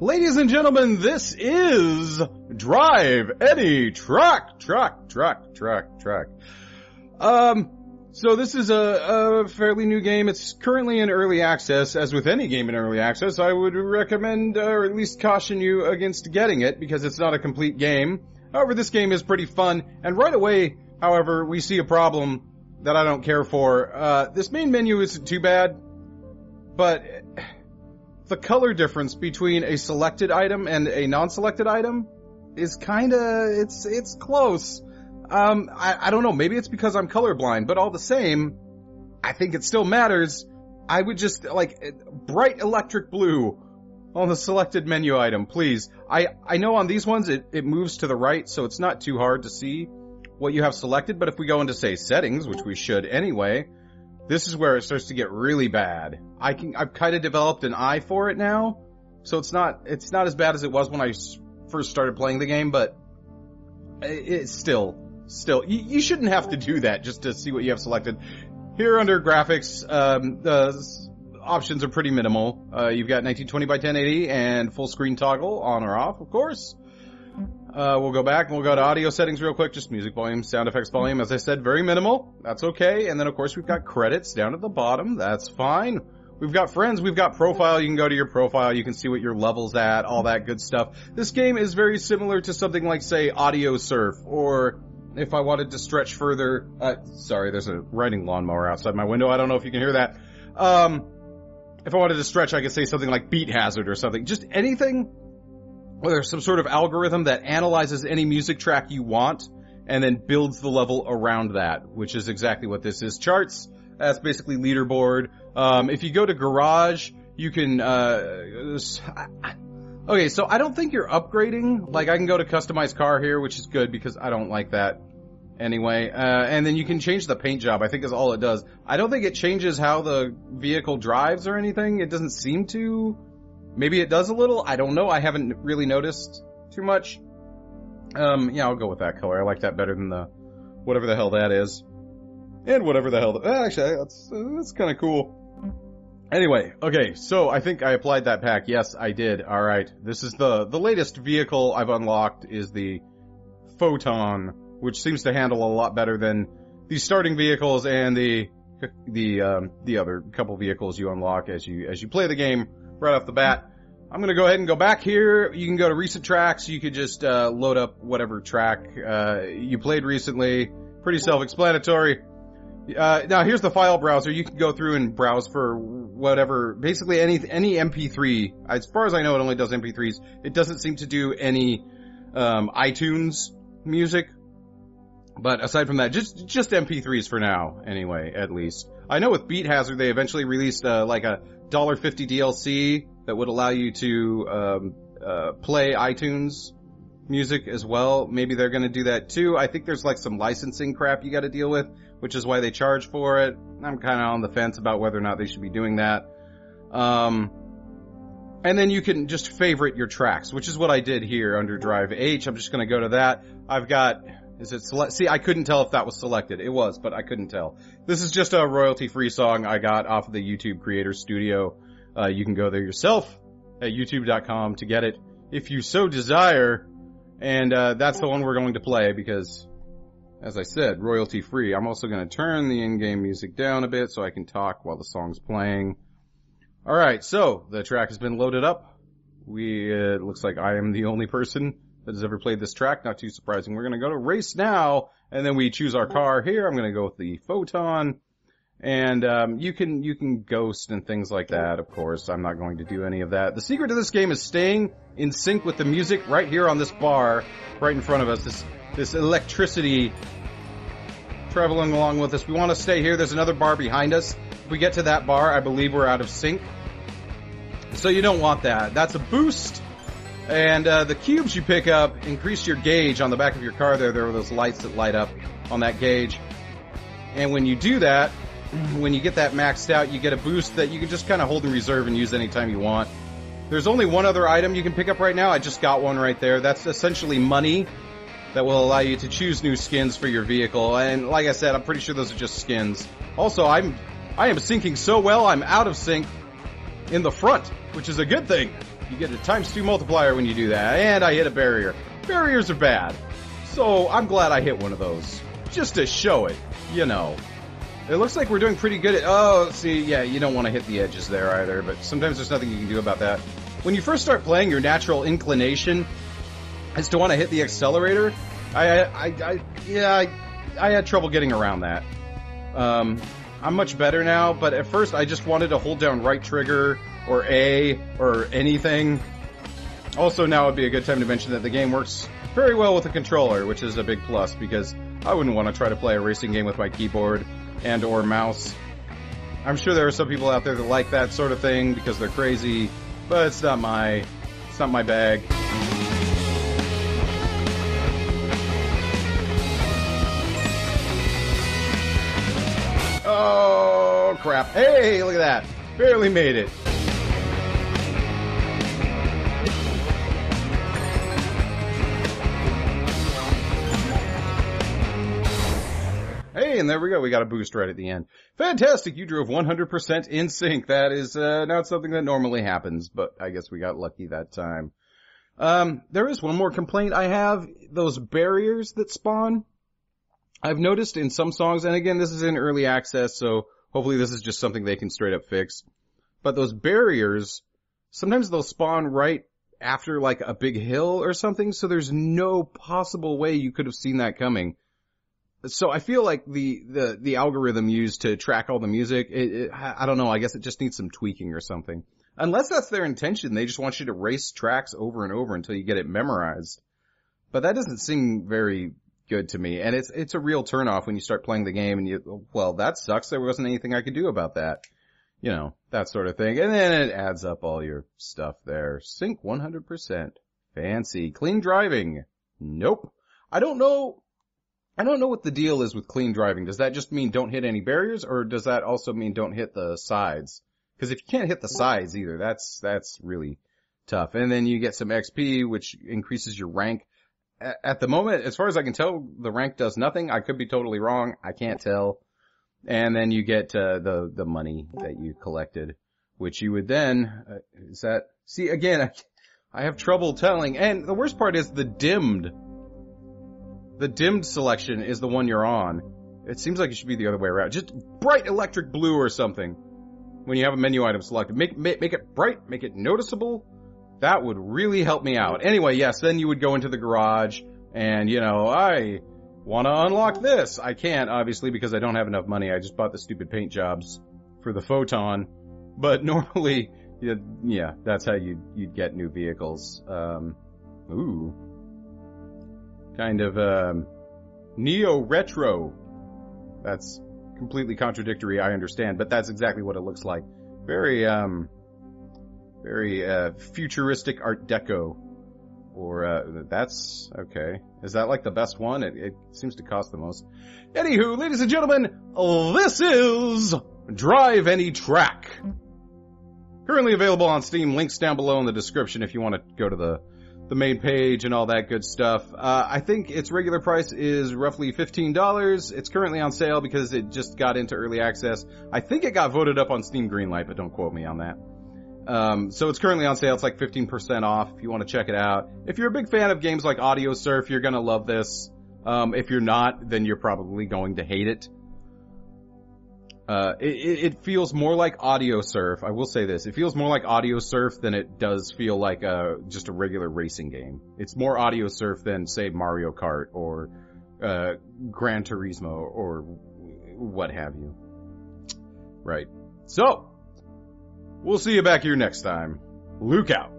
Ladies and gentlemen, this is Drive Any Truck. So this is a fairly new game. It's currently in early access. As with any game in early access, I would recommend, or at least caution you against getting it, because it's not a complete game. However, this game is pretty fun, and right away, however, we see a problem that I don't care for. This main menu isn't too bad, but the color difference between a selected item and a non-selected item is it's close. I don't know, maybe it's because I'm colorblind, but all the same, I think it still matters. I would just, bright electric blue on the selected menu item, please. I know on these ones it moves to the right, so it's not too hard to see what you have selected, but if we go into, say, settings, which we should anyway, this is where it starts to get really bad. I've kind of developed an eye for it now, so it's not as bad as it was when I first started playing the game, but it's still, you shouldn't have to do that just to see what you have selected. Here under graphics, the options are pretty minimal. You've got 1920 by 1080 and full screen toggle on or off, of course. We'll go back and we'll go to audio settings real quick, just music volume, sound effects volume. As I said, very minimal. That's okay. And then, of course, we've got credits down at the bottom. That's fine. We've got friends. We've got profile. You can go to your profile. You can see what your level's at, all that good stuff. This game is very similar to something like, say, Audio Surf, or if I wanted to stretch further, sorry, there's a riding lawnmower outside my window. I don't know if you can hear that. If I wanted to stretch, I could say something like Beat Hazard or something. Just anything where there's some sort of algorithm that analyzes any music track you want and then builds the level around that, which is exactly what this is. Charts, that's basically leaderboard. If you go to Garage, you can, okay, so I don't think you're upgrading. Like, I can go to Customize Car here, which is good because I don't like that anyway. And then you can change the paint job, I think is all it does. I don't think it changes how the vehicle drives or anything. It doesn't seem to. Maybe it does a little. I don't know. I haven't really noticed too much. Yeah, I'll go with that color. I like that better than the whatever the hell that is. And whatever the hell actually, that's kind of cool. Anyway, okay, so I think I applied that pack. Yes, I did. All right. This is the latest vehicle I've unlocked is the Photon, which seems to handle a lot better than the starting vehicles and the other couple vehicles you unlock as you play the game right off the bat. I'm gonna go ahead and go back here. You can go to recent tracks. You could just load up whatever track you played recently. Pretty self-explanatory. Now here's the file browser. You can go through and browse for whatever, basically any MP3. As far as I know, it only does MP3s. It doesn't seem to do any iTunes music. But aside from that, just MP3s for now, anyway, at least. I know with Beat Hazard, they eventually released like a $1.50 DLC that would allow you to play iTunes music as well. Maybe they're going to do that too. I think there's like some licensing crap you got to deal with, which is why they charge for it. I'm kind of on the fence about whether or not they should be doing that. And then you can just favorite your tracks, which is what I did here under Drive H. I'm just going to go to that. I've got, is it select? See, I couldn't tell if that was selected. It was, but I couldn't tell. This is just a royalty-free song I got off of the YouTube Creator Studio. You can go there yourself at youtube.com to get it if you so desire. And that's the one we're going to play because, as I said, royalty-free. I'm also going to turn the in-game music down a bit so I can talk while the song's playing. Alright, so the track has been loaded up. It looks like I am the only person that has ever played this track. Not too surprising. We're going to go to Race Now, and then we choose our car here. I'm going to go with the Photon. And you can ghost and things like that, of course. I'm not going to do any of that. The secret to this game is staying in sync with the music right here on this bar right in front of us. This electricity traveling along with us. We want to stay here. There's another bar behind us. If we get to that bar, I believe we're out of sync. So you don't want that. That's a boost. And the cubes you pick up increase your gauge on the back of your car there. There are those lights that light up on that gauge. And when you do that, when you get that maxed out, you get a boost that you can just kind of hold in reserve and use anytime you want. There's only one other item you can pick up right now. I just got one right there. That's essentially money that will allow you to choose new skins for your vehicle. And like I said, I'm pretty sure those are just skins. Also, I am syncing so well, I'm out of sync in the front, which is a good thing. You get a ×2 multiplier when you do that. And I hit a barrier. Barriers are bad. So I'm glad I hit one of those. Just to show it, you know. It looks like we're doing pretty good at... Oh, see, yeah, you don't want to hit the edges there either, but sometimes there's nothing you can do about that. When you first start playing, your natural inclination is to want to hit the accelerator. I had trouble getting around that. I'm much better now, but at first I just wanted to hold down right trigger or A or anything. Also, now would be a good time to mention that the game works very well with a controller, which is a big plus because I wouldn't want to try to play a racing game with my keyboard and or mouse. I'm sure there are some people out there that like that sort of thing because they're crazy, but it's not my bag. Oh, crap. Hey, look at that. Barely made it. Hey, and there we go. We got a boost right at the end. Fantastic. You drove 100% in sync. That is not something that normally happens, but I guess we got lucky that time. There is one more complaint I have. Those barriers that spawn. I've noticed in some songs, and again, this is in early access, so hopefully this is just something they can straight up fix. But those barriers, sometimes they'll spawn right after like a big hill or something, so there's no possible way you could have seen that coming. So I feel like the algorithm used to track all the music, I don't know, I guess it just needs some tweaking or something. Unless that's their intention, they just want you to race tracks over and over until you get it memorized. But that doesn't seem very good to me, and it's a real turnoff when you start playing the game and you, well, that sucks, there wasn't anything I could do about that. You know, that sort of thing. And then it adds up all your stuff there. Sync 100%. Fancy. Clean driving. Nope. I don't know what the deal is with clean driving. Does that just mean don't hit any barriers, or does that also mean don't hit the sides? Because if you can't hit the sides either, that's really tough. And then you get some XP, which increases your rank. At the moment, as far as I can tell, the rank does nothing. I could be totally wrong. I can't tell. And then you get the money that you collected, which you would then, see, again, I have trouble telling. And the worst part is the dimmed selection is the one you're on. It seems like it should be the other way around. Just bright electric blue or something when you have a menu item selected. Make it bright, make it noticeable. That would really help me out. Anyway, yes, then you would go into the garage and, you know, I want to unlock this. I can't, obviously, because I don't have enough money. I just bought the stupid paint jobs for the Photon. But normally, yeah, that's how you'd get new vehicles. Ooh. Kind of, neo-retro. That's completely contradictory, I understand, but that's exactly what it looks like. Very futuristic Art Deco. Or, that's, okay. Is that like the best one? It seems to cost the most. Anywho, ladies and gentlemen, this is Drive Any Track. Currently available on Steam, links down below in the description if you want to go to the main page and all that good stuff. I think its regular price is roughly $15. It's currently on sale because it just got into early access. I think it got voted up on Steam Greenlight, but don't quote me on that. So it's currently on sale. It's like 15% off if you want to check it out. If you're a big fan of games like Audio Surf, you're gonna love this. If you're not, then you're probably going to hate it. It feels more like Audio Surf. I will say this. It feels more like Audio Surf than it does feel like just a regular racing game. It's more Audio Surf than, say, Mario Kart or Gran Turismo or what have you. Right. So, we'll see you back here next time. Luke out.